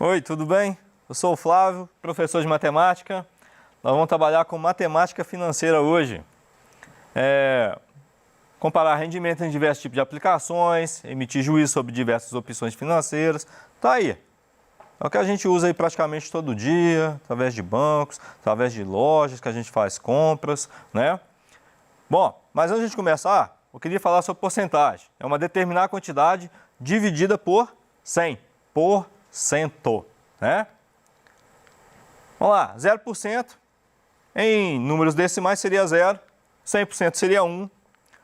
Oi, tudo bem? Eu sou o Flávio, professor de matemática. Nós vamos trabalhar com matemática financeira hoje. Comparar rendimento em diversos tipos de aplicações, emitir juízo sobre diversas opções financeiras. Tá aí. É o que a gente usa aí praticamente todo dia, através de bancos, através de lojas que a gente faz compras, né? Bom, mas antes de começar, eu queria falar sobre porcentagem. É uma determinada quantidade dividida por 100, né? Vamos lá, 0% em números decimais seria 0, 100% seria 1.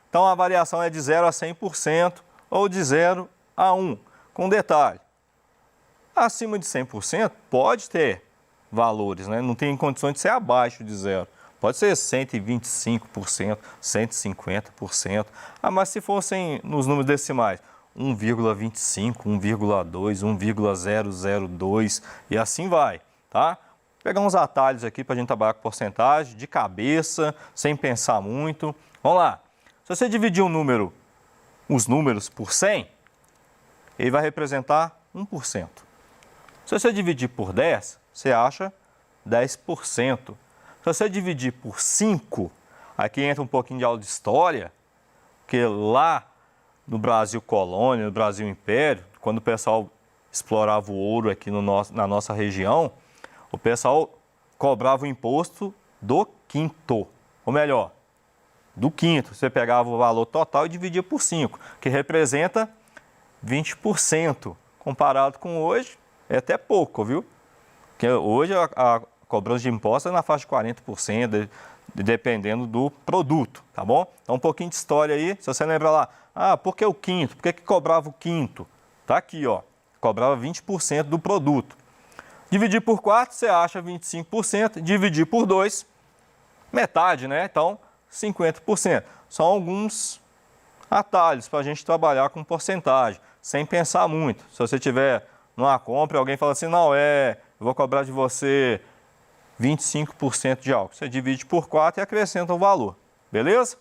Então a variação é de 0 a 100% ou de 0 a 1, com detalhe. Acima de 100% pode ter valores, né? Não tem condições de ser abaixo de 0. Pode ser 125%, 150%. Mas se fossem nos números decimais, 1,25, 1,2, 1,002 e assim vai, tá? Vou pegar uns atalhos aqui para a gente trabalhar com porcentagem, de cabeça, sem pensar muito. Vamos lá. Se você dividir os números por 100, ele vai representar 1%. Se você dividir por 10, você acha 10%. Se você dividir por 5, aqui entra um pouquinho de aula de história, porque lá no Brasil colônia, no Brasil império, quando o pessoal explorava o ouro aqui na nossa região, o pessoal cobrava o imposto do quinto, ou melhor, do quinto. Você pegava o valor total e dividia por 5, que representa 20%. Comparado com hoje, é até pouco, viu? Porque hoje a cobrança de imposto é na faixa de 40%, dependendo do produto, tá bom? Então um pouquinho de história aí, se você lembra lá, por que o quinto? Por que cobrava o quinto? Tá aqui, ó, cobrava 20% do produto. Dividir por 4, você acha 25%, dividir por 2, metade, né? Então, 50%. São alguns atalhos para a gente trabalhar com porcentagem, sem pensar muito. Se você tiver numa compra, alguém fala assim, não, eu vou cobrar de você 25% de algo. Você divide por 4 e acrescenta o valor, beleza?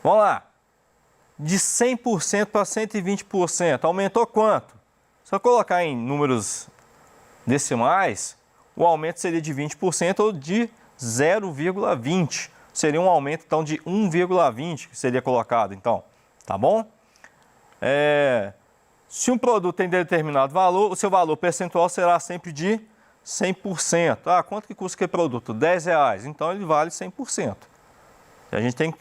Vamos lá. De 100% para 120%, aumentou quanto? Se eu colocar em números decimais, o aumento seria de 20% ou de 0,20. Seria um aumento, então, de 1,20 que seria colocado, então, tá bom? Se um produto tem determinado valor, o seu valor percentual será sempre de 100%. Quanto que custa aquele produto? R$10. Então, ele vale 100%. A gente tem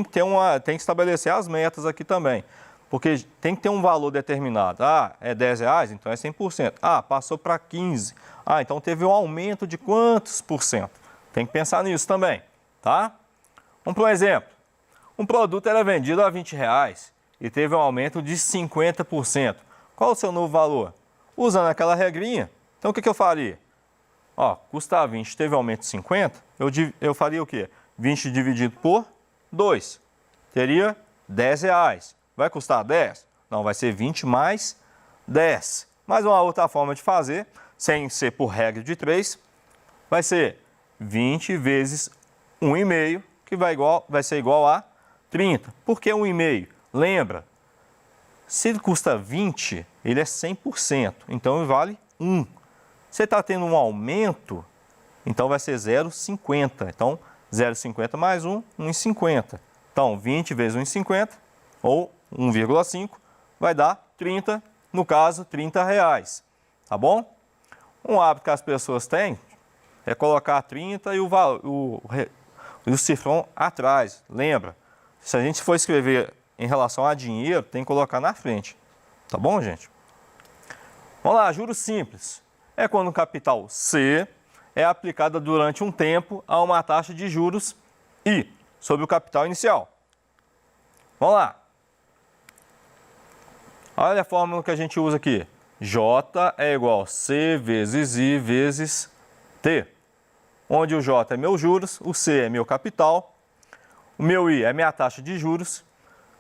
que estabelecer as metas aqui também. Porque tem que ter um valor determinado. É R$10, então é 100%. Passou para 15. Então teve um aumento de quantos por cento? Tem que pensar nisso também, tá? Vamos para um exemplo. Um produto era vendido a R$20 e teve um aumento de 50%. Qual o seu novo valor? Usando aquela regrinha, então o que eu faria? Custa 20, teve um aumento de 50, eu faria o quê? 20 dividido por 2, teria R$10. Vai custar 10? Não, vai ser 20 mais 10. Mas uma outra forma de fazer, sem ser por regra de 3, vai ser 20 vezes 1,5, que vai ser igual a 30. Por que 1,5? Lembra, se ele custa 20, ele é 100%, então ele vale 1. Você está tendo um aumento, então vai ser 0,50. Então, 0,50 mais 1, 1,50. Então, 20 vezes 1,50, ou 1,5, vai dar 30, no caso, R$30, tá bom? Um hábito que as pessoas têm é colocar 30 e o cifrão atrás. Lembra, se a gente for escrever em relação a dinheiro, tem que colocar na frente, tá bom, gente? Vamos lá, juros simples. É quando o capital C é aplicado durante um tempo a uma taxa de juros I sobre o capital inicial. Vamos lá. Olha a fórmula que a gente usa aqui. J é igual a C vezes I vezes T. Onde o J é meus juros, o C é meu capital, o meu I é minha taxa de juros,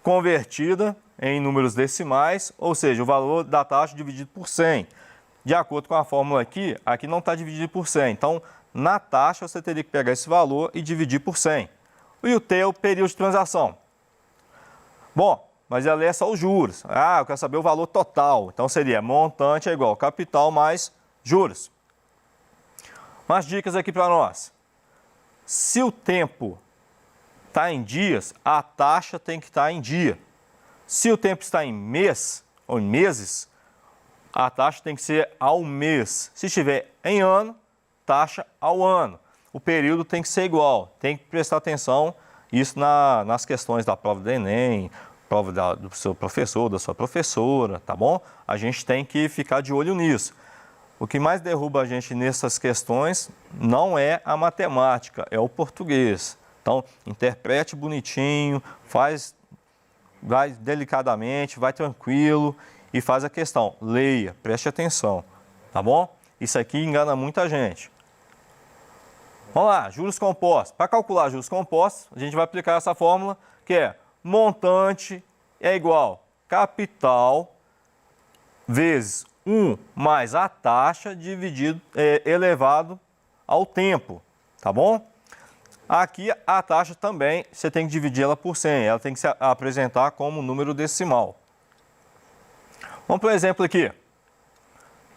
convertida em números decimais, ou seja, o valor da taxa dividido por 100. De acordo com a fórmula aqui não está dividido por 100. Então, na taxa, você teria que pegar esse valor e dividir por 100. E o T é o período de transação. Bom, mas ela é só os juros. Ah, eu quero saber o valor total. Então seria montante é igual capital mais juros. Umas dicas aqui para nós. Se o tempo está em dias, a taxa tem que estar em dia. Se o tempo está em mês ou em meses, a taxa tem que ser ao mês. Se estiver em ano, taxa ao ano. O período tem que ser igual. Tem que prestar atenção isso nas questões da prova do Enem, prova do seu professor, da sua professora, tá bom? A gente tem que ficar de olho nisso. O que mais derruba a gente nessas questões não é a matemática, é o português. Então, interprete bonitinho, vai delicadamente, vai tranquilo e faz a questão. Leia, preste atenção, tá bom? Isso aqui engana muita gente. Vamos lá, juros compostos. Para calcular juros compostos, a gente vai aplicar essa fórmula que é montante é igual capital vezes 1 mais a taxa dividido elevado ao tempo, tá bom? Aqui a taxa também, você tem que dividir ela por 100, ela tem que se apresentar como número decimal. Vamos para um exemplo aqui.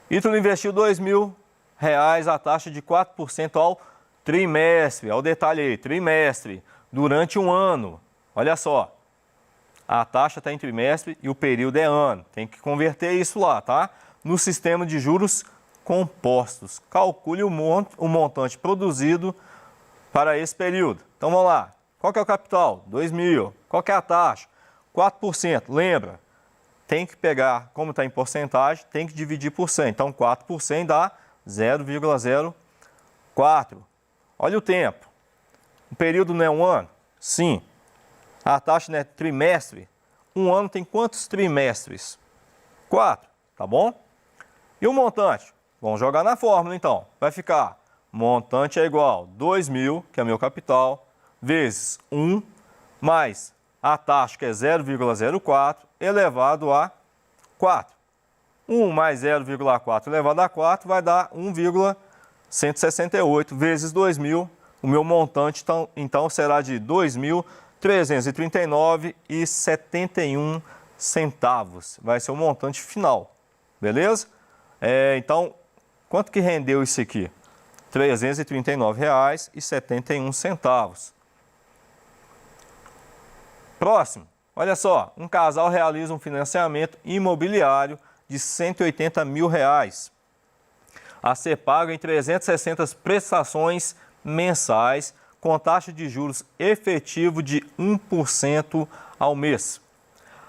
Ítalo investiu R$2.000, a taxa de 4% ao trimestre, ao detalhe aí, trimestre, durante um ano. Olha só, a taxa está em trimestre e o período é ano. Tem que converter isso lá, tá? No sistema de juros compostos. Calcule o montante produzido para esse período. Então vamos lá. Qual que é o capital? 2.000. Qual que é a taxa? 4%. Lembra? Tem que pegar, como está em porcentagem, tem que dividir por 100. Então 4 por 100 dá 0,04. Olha o tempo. O período não é um ano? Sim. A taxa não é trimestre? Um ano tem quantos trimestres? 4, tá bom? E o montante? Vamos jogar na fórmula então. Vai ficar montante é igual 2.000, que é meu capital, vezes 1, mais a taxa, que é 0,04, elevado a 4. 1 mais 0,4 elevado a 4 vai dar 1,168 vezes 2.000. O meu montante, então será de 2.339,71 centavos. Vai ser o montante final, beleza? Então, quanto que rendeu isso aqui? R$ 339,71. Próximo, olha só, um casal realiza um financiamento imobiliário de R$ 180 mil a ser pago em 360 prestações mensais com taxa de juros efetivo de 1% ao mês.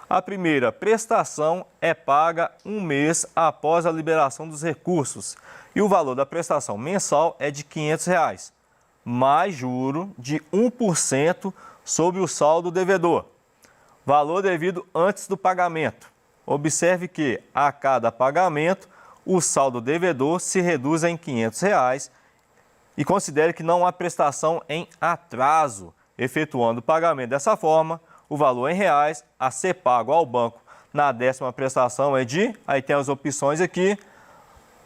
A primeira prestação é paga um mês após a liberação dos recursos e o valor da prestação mensal é de R$ 500, mais juro de 1% sobre o saldo devedor. Valor devido antes do pagamento. Observe que, a cada pagamento, o saldo devedor se reduz em R$ 500 e considere que não há prestação em atraso. Efetuando o pagamento dessa forma, o valor em reais a ser pago ao banco na 10ª prestação é de, aí tem as opções aqui,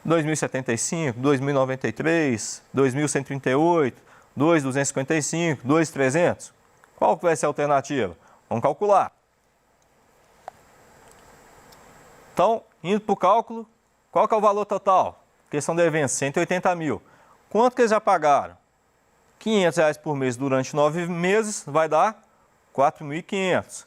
2.075, 2.093, 2.138, 2.255, 2.300. Qual que vai ser a alternativa? Vamos calcular. Então, indo para o cálculo, qual que é o valor total? Questão devendo, 180 mil. Quanto que eles já pagaram? R$ 500 por mês durante 9 meses, vai dar 4.500.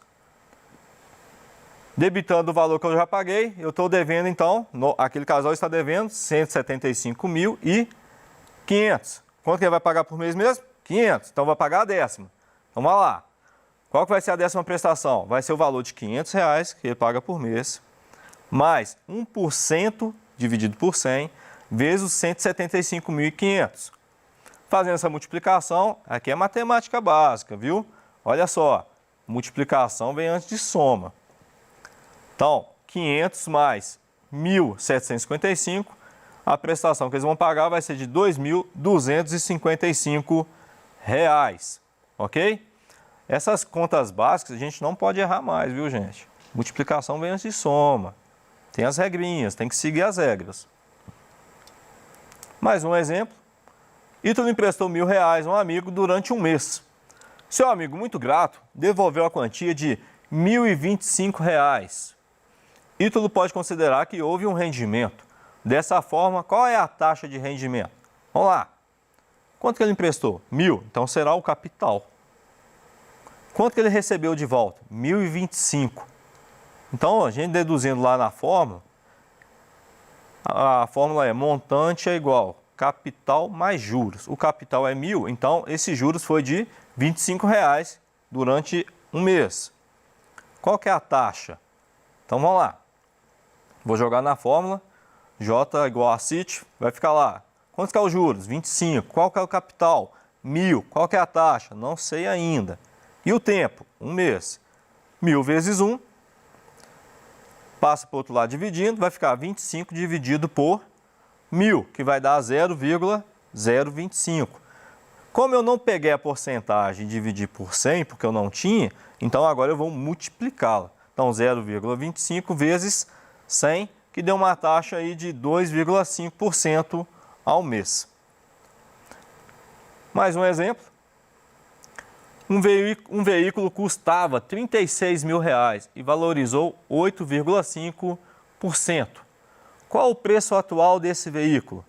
Debitando o valor que eu já paguei, eu estou devendo então, aquele casal está devendo R$ 175.500. Quanto que ele vai pagar por mês mesmo? 500. Então vai pagar a 10ª. Então vai lá. Qual que vai ser a 10ª prestação? Vai ser o valor de R$ 500 que ele paga por mês, mais 1% dividido por 100, vezes os 175.500. Fazendo essa multiplicação, aqui é matemática básica, viu? Olha só, multiplicação vem antes de soma. Então, 500 mais 1.755, a prestação que eles vão pagar vai ser de R$ 2.255, ok? Essas contas básicas a gente não pode errar mais, viu, gente? Multiplicação vem antes de soma. Tem as regrinhas, tem que seguir as regras. Mais um exemplo. Ítalo emprestou R$ 1.000 a um amigo durante um mês. Seu amigo, muito grato, devolveu a quantia de R$ 1.025. Ítalo pode considerar que houve um rendimento. Dessa forma, qual é a taxa de rendimento? Vamos lá. Quanto que ele emprestou? 1.000, então será o capital. Quanto que ele recebeu de volta? 1.025. Então, a gente deduzindo lá na fórmula, a fórmula é montante é igual capital mais juros. O capital é 1.000, então esses juros foi de R$ 25 durante um mês. Qual que é a taxa? Então, vamos lá. Vou jogar na fórmula, J igual a CIT, vai ficar lá. Quanto que é os juros? 25. Qual que é o capital? 1.000. Qual que é a taxa? Não sei ainda. E o tempo? Um mês. 1.000 vezes 1. Passa para o outro lado dividindo, vai ficar 25 dividido por 1.000, que vai dar 0,025. Como eu não peguei a porcentagem e dividi por 100, porque eu não tinha, então agora eu vou multiplicá-la. Então, 0,25 vezes 100, que deu uma taxa aí de 2,5% ao mês. Mais um exemplo. Um veículo custava R$ 36.000 e valorizou 8,5%. Qual o preço atual desse veículo?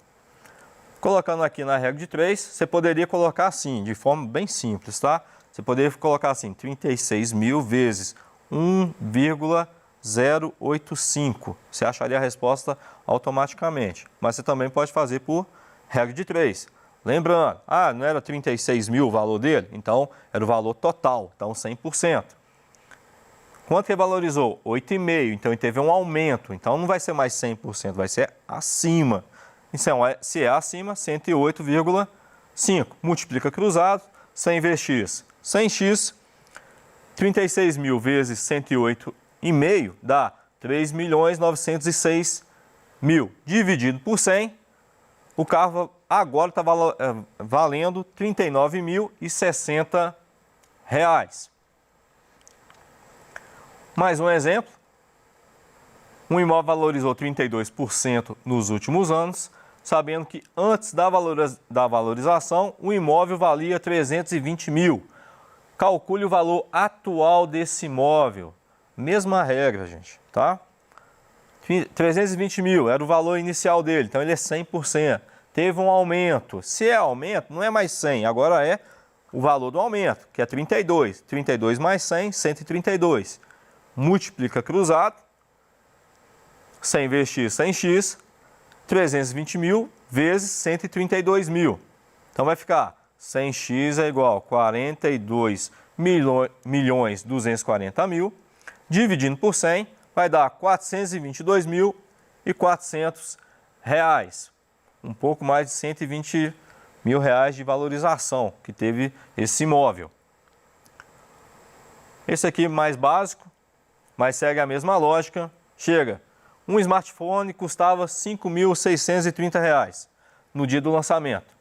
Colocando aqui na regra de 3, você poderia colocar assim, de forma bem simples, tá? Você poderia colocar assim, 36.000 vezes 1,085. Você acharia a resposta automaticamente. Mas você também pode fazer por regra de 3. Lembrando, não era 36.000 o valor dele? Então, era o valor total, então 100%. Quanto que ele valorizou? 8,5%, então ele teve um aumento. Então, não vai ser mais 100%, vai ser acima. Então, se é acima, 108,5. Multiplica cruzado, 100 vezes x. 100x, 36.000 vezes 108,5 dá 3.906.000. Dividido por 100, o carro agora está valendo R$ 39.060. Mais um exemplo. Um imóvel valorizou 32% nos últimos anos, sabendo que antes da valorização, o imóvel valia R$ 320.000. Calcule o valor atual desse imóvel. Mesma regra, gente, tá? 320.000 era o valor inicial dele, então ele é 100%. Teve um aumento. Se é aumento, não é mais 100, agora é o valor do aumento, que é 32. 32 mais 100, 132. Multiplica cruzado, 100 vezes x, 100x, 320.000 vezes 132.000. Então vai ficar 100x é igual a 42.240.000, dividindo por 100, vai dar R$ 422.400. Um pouco mais de R$ 120.000 de valorização que teve esse imóvel. Esse aqui mais básico, mas segue a mesma lógica. Chega, um smartphone custava R$ 5.630 no dia do lançamento.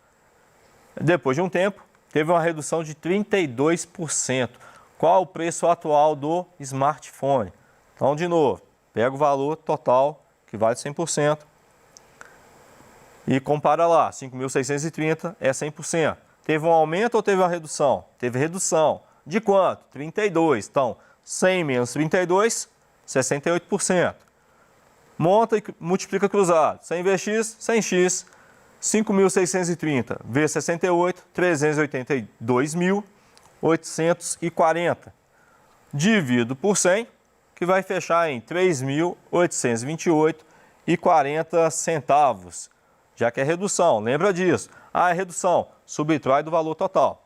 Depois de um tempo, teve uma redução de 32%. Qual o preço atual do smartphone? Então, de novo, pega o valor total, que vale 100%, e compara lá, 5.630 é 100%. Teve um aumento ou teve uma redução? Teve redução. De quanto? 32. Então, 100 menos 32, 68%. Monta e multiplica cruzado. 100 vezes x, 100x, 5.630 vezes 68, 382.840. Divido por 100, que vai fechar em 3.828,40 já que é redução. Lembra disso. É redução. Subtrai do valor total.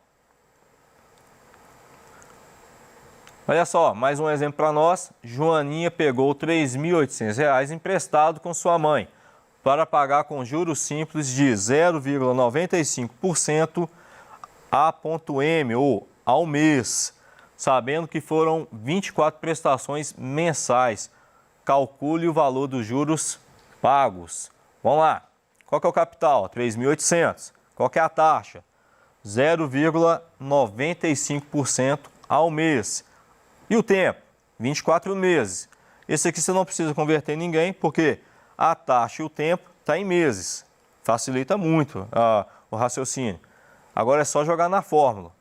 Olha só, mais um exemplo para nós. Joaninha pegou R$ 3.800 emprestado com sua mãe para pagar com juros simples de 0,95% A.M ou ao mês, sabendo que foram 24 prestações mensais. Calcule o valor dos juros pagos. Vamos lá. Qual que é o capital? 3.800. Qual que é a taxa? 0,95% ao mês. E o tempo? 24 meses. Esse aqui você não precisa converter em ninguém, porque a taxa e o tempo está em meses. Facilita muito o raciocínio. Agora é só jogar na fórmula.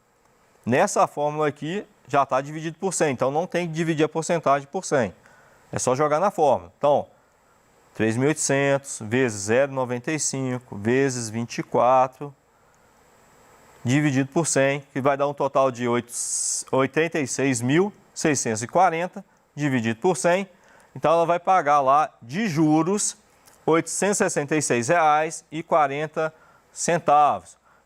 Nessa fórmula aqui, já está dividido por 100, então não tem que dividir a porcentagem por 100. É só jogar na fórmula. Então, 3.800 vezes 0,95 vezes 24 dividido por 100, que vai dar um total de 86.640 dividido por 100. Então, ela vai pagar lá de juros R$ 866,40.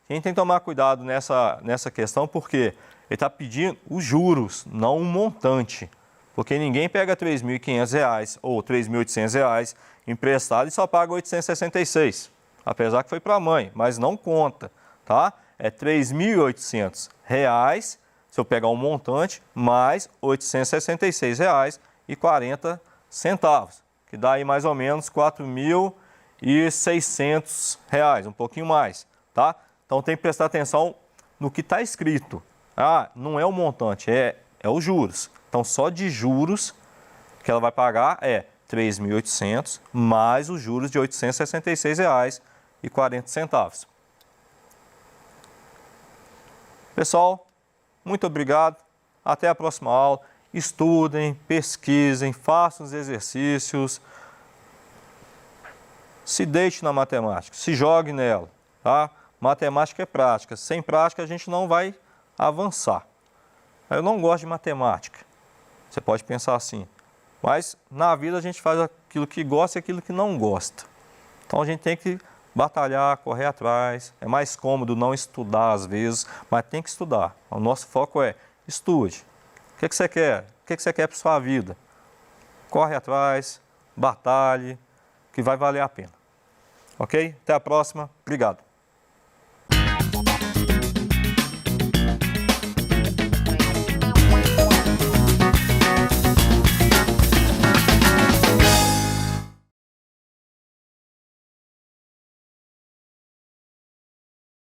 A gente tem que tomar cuidado nessa questão, porque ele está pedindo os juros, não um montante. Porque ninguém pega R$ 3.500 ou R$ 3.800 emprestado e só paga R$ 866. Apesar que foi para a mãe, mas não conta, tá? É R$ 3.800 se eu pegar um montante, mais R$ 866,40, que dá aí mais ou menos R$ 4.600, um pouquinho mais, tá? Então tem que prestar atenção no que está escrito. Ah, não é o montante, é os juros. Então só de juros que ela vai pagar é R$ 3.800 mais os juros de R$ 866,40. Pessoal, muito obrigado. Até a próxima aula. Estudem, pesquisem, façam os exercícios. Se deite na matemática, se jogue nela, tá? Matemática é prática. Sem prática a gente não vai avançar. Eu não gosto de matemática. Você pode pensar assim. Mas na vida a gente faz aquilo que gosta e aquilo que não gosta. Então a gente tem que batalhar, correr atrás. É mais cômodo não estudar às vezes, mas tem que estudar. O nosso foco é estude. O que você quer? O que você quer para sua vida? Corre atrás, batalhe, que vai valer a pena. Ok? Até a próxima. Obrigado.